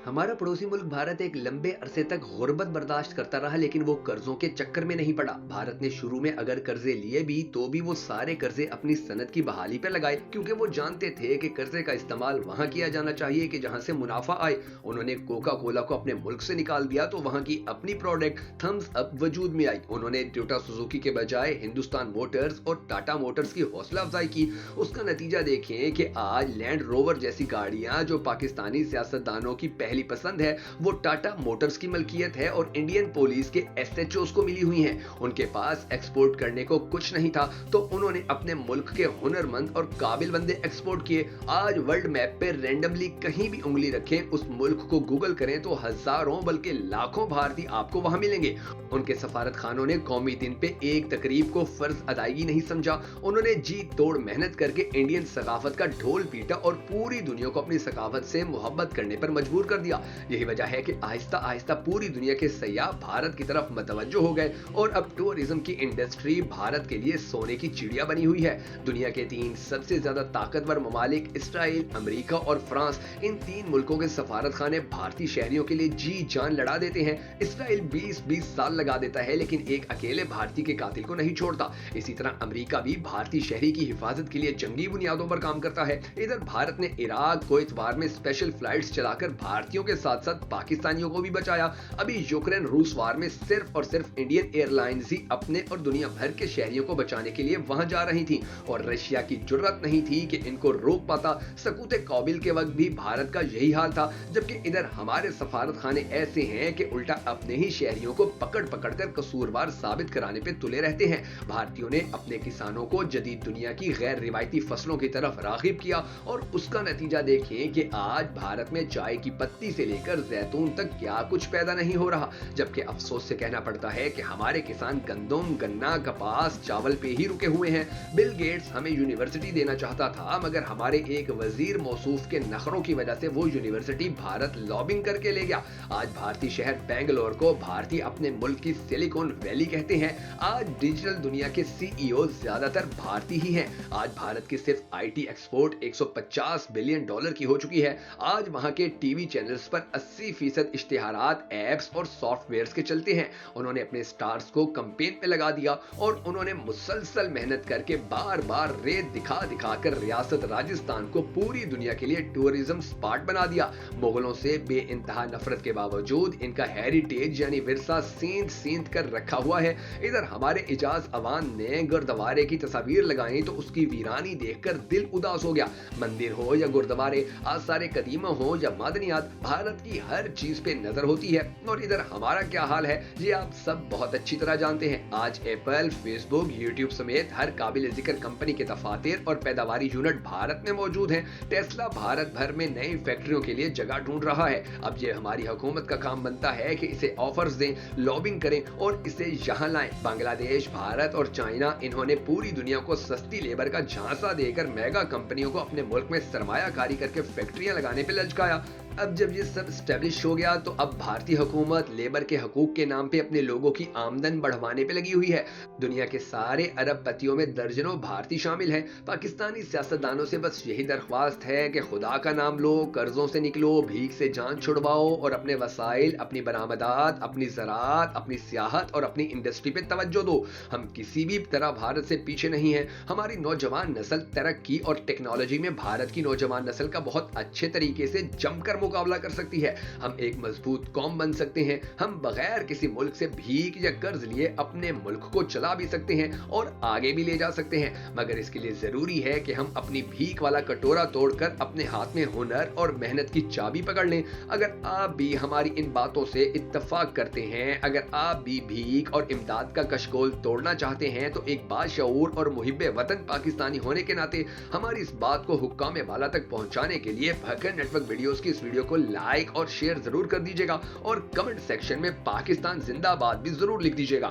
हमारा पड़ोसी मुल्क भारत एक लंबे अरसे तक गुर्बत बर्दाश्त करता रहा, लेकिन वो कर्जों के चक्कर में नहीं पड़ा। भारत ने शुरू में अगर कर्जे लिए भी तो भी वो सारे कर्जे अपनी सनत की बहाली पे लगाए, क्योंकि वो जानते थे कि कर्जे का इस्तेमाल वहां किया जाना चाहिए कि जहां से मुनाफा आए। उन्होंने कोका कोला को अपने मुल्क से निकाल दिया तो वहां की अपनी प्रोडक्ट थम्स अप वजूद में आई। उन्होंने टोयोटा सुजुकी के बजाय हिंदुस्तान मोटर्स और टाटा मोटर्स की हौसला अफजाई की। उसका नतीजा देखें कि आज लैंड रोवर जैसी गाड़ियां जो पाकिस्तानी सियासतदानों की पहली पसंद है, वो टाटा मोटर्स की मलकियत है और इंडियन पुलिस के एसएचओस को मिली हुई हैं। उनके पास एक्सपोर्ट करने को कुछ नहीं था तो उन्होंने अपने मुल्क के हुनरमंद और काबिल बंदे एक्सपोर्ट किए। आज वर्ल्ड मैप पे रैंडमली कहीं भी उंगली रखें, उस मुल्क को गूगल करें तो हजारों बल्कि लाखों भारतीय आपको वहां मिलेंगे। उनके सफारत खानों ने कौमी दिन पे एक तकरीब को फर्ज अदायगी नहीं समझा। उन्होंने जी तोड़ मेहनत करके इंडियन सकाफत का ढोल पीटा और पूरी दुनिया को अपनी सकाफत से मोहब्बत करने पर मजबूर कर दिया। यही वजह है कि आहिस्ता आहिस्ता पूरी दुनिया के सयाह भारत की तरफ मतवज्जो हो गए और अब टूरिज्म की इंडस्ट्री भारत के लिए सोने की चिड़िया बनी हुई है। दुनिया के 3 सबसे ज्यादा ताकतवर ममालिक इसराइल, अमेरिका और फ्रांस, इन 3 मुल्कों के सफारत खाने भारतीय शहरियों के लिए जी जान लड़ा देते हैं। इसराइल 20-20 साल लगा देता है लेकिन एक अकेले भारतीय के कातिल को नहीं छोड़ता। इसी तरह अमेरिका भी भारतीय शहरी की हिफाजत के लिए जंगी बुनियादों पर काम करता है। इधर भारत ने इराक को इतवार में स्पेशल फ्लाइट्स चलाकर भारतीयों के साथ साथ पाकिस्तानियों को भी बचाया। अभी यूक्रेन रूस वार में सिर्फ और सिर्फ इंडियन एयरलाइंस ही अपने और दुनिया भर के शहरियों को बचाने के लिए वहां जा रही थी और रशिया की जुर्रत नहीं थी कि इनको रोक पाता। सकूत काबिल के वक्त भी भारत का यही हाल था, जबकि इधर हमारे सफारत खाने ऐसे हैं कि उल्टा अपने ही शहरियों को पकड़ पकड़ कर कसूरवार साबित कराने पे तुले रहते हैं। भारतीयों ने अपने किसानों को जदीद दुनिया की गैर रिवायती फसलों की तरफ रागिब किया और उसका नतीजा देखें कि आज भारत में चाय की पत्ती से लेकर जैतून तक क्या कुछ पैदा नहीं हो रहा। जबकि अफसोस से कहना पड़ता है कि हमारे किसान गंदम, गन्ना, कपास, चावल पे ही रुके हुए हैं। बिल गेट्स हमें यूनिवर्सिटी देना चाहता था, मगर हमारे एक वजीर मौसूफ के नखरों की वजह से वो यूनिवर्सिटी भारत लॉबिंग करके ले गया। आज भारतीय शहर बेंगलोर को भारतीय अपने मुल्क की सिलिकॉन वैली कहते हैं। आज डिजिटल दुनिया के सीईओ ज्यादातर भारतीय ही हैं। आज भारत की सिर्फ आईटी एक्सपोर्ट 150 बिलियन डॉलर की हो चुकी है। आज वहां के टीवी चैनल्स पर 80% इश्तिहारात, एप्स और सॉफ्टवेयर्स के चलते हैं। उन्होंने अपने स्टार्स को कैंपेन पे लगा दिया और उन्होंने मुसलसल मेहनत करके बार बार रेत दिखा दिखा कर रियासत राजस्थान को पूरी दुनिया के लिए टूरिज्म स्पॉट बना दिया। मुगलों से बेइंतहा नफरत के बावजूद इनका हेरिटेज यानी विरसा सींध सींध कर रखा हुआ है। इधर हमारे इजाज अवान ने गुरुद्वारे की तस्वीर लगाई तो उसकी वीरानी देखकर दिल उदास हो गया। मंदिर हो या गुरुद्वारे, आसारे कदीमा हो या मादनियात, भारत की हर चीज पे नजर होती है। और इधर हमारा क्या हाल है ये आप सब बहुत अच्छी तरह जानते हैं। आज एप्पल, फेसबुक, यूट्यूब समेत हर काबिल जिक्र कंपनी के दफातर और पैदावारी यूनिट भारत में मौजूद हैं। टेस्ला भारत भर में नई फैक्ट्रियों के लिए जगह ढूंढ रहा है। अब ये हमारी हुकूमत का काम बनता है कि इसे ऑफर्स दें, लॉबिंग करें और इसे यहाँ लाएं। बांग्लादेश, भारत और चाइना, इन्होंने पूरी दुनिया को सस्ती लेबर का झांसा देकर मेगा कंपनियों को अपने मुल्क में सरमायाकारी करके फैक्ट्रियां लगाने पे ललचाया। अब जब ये सब स्टैब्लिश हो गया तो अब भारतीय हुकूमत लेबर के हकूक के नाम पे अपने लोगों की आमदन बढ़वाने पे लगी हुई है। दुनिया के सारे अरबपतियों में दर्जनों भारतीय शामिल हैं। पाकिस्तानी सियासतदानों से बस यही दरख्वास्त है कि खुदा का नाम लो, कर्जों से निकलो, भीख से जान छुड़वाओ और अपने वसाइल, अपनी बरामदात, अपनी ज़राअत, अपनी सियाहत और अपनी इंडस्ट्री पे तवज्जो दो। हम किसी भी तरह भारत से पीछे नहीं हैं। हमारी नौजवान नस्ल तरक्की और टेक्नोलॉजी में भारत की नौजवान नस्ल का बहुत अच्छे तरीके से जमकर मुकाबला कर सकती है। हम एक मजबूत कौम बन सकते हैं। हम बगैर किसी मुल्क से भीख या कर्ज लिए अपने मुल्क को चला भी सकते हैं और आगे भी ले जा सकते हैं, मगर इसके लिए जरूरी है कि हम अपनी भीख वाला कटोरा तोड़कर अपने हाथ में हुनर और मेहनत की चाबी पकड़ लें। अगर आप भी हमारी इन बातों से इत्तेफाक करते हैं, अगर आप भी भीख और इमदाद का कशकोल तोड़ना चाहते हैं, तो एक बाशऊर और मुहिब्बे वतन पाकिस्तानी होने के नाते हमारी इस बात को हुक्काम वाला तक पहुंचाने के लिए भकर नेटवर्क वीडियोस की इस वीडियो को लाइक और शेयर जरूर कर दीजिएगा और कमेंट सेक्शन में पाकिस्तान जिंदाबाद भी जरूर लिख दीजिएगा।